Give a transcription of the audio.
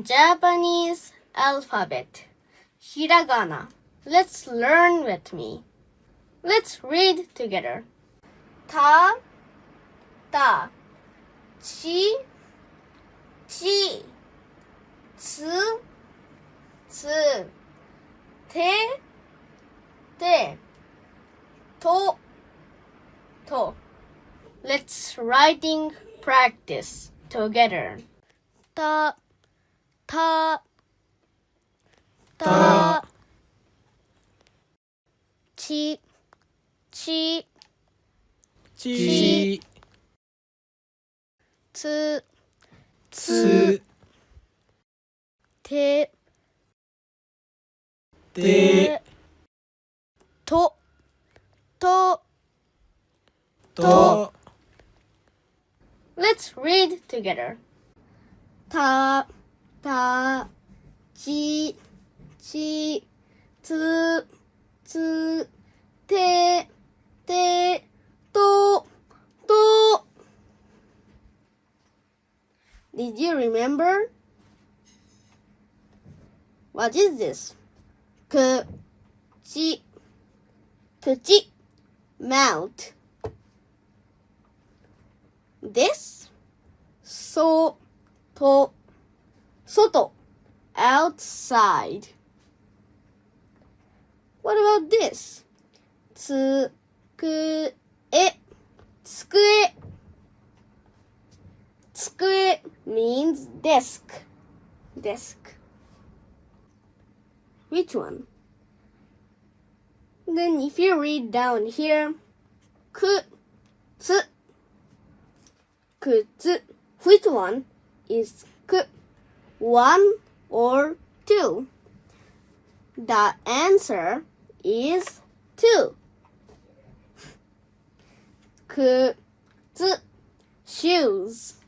Japanese alphabet. Hiragana. Let's learn with me. Let's read together. Ta, ta, chi, chi, tsu, tsu, te, te, to, to. Let's writing practice together. Ta, ta, ta, chi, chi, chi,つ、つ、て、て、と、と。と。 Let's read together. た、た、ち、ち、つ、つ、て、て、と、と。Did you remember? What is this? く、ち、口、mouth. This, そ、と、外、outside. What about this? つくえ、机。机 means desk. Desk. Which one? Then if you read down here, くつ。くつ. Which one is く? One or two? The answer is two. くつ shoes.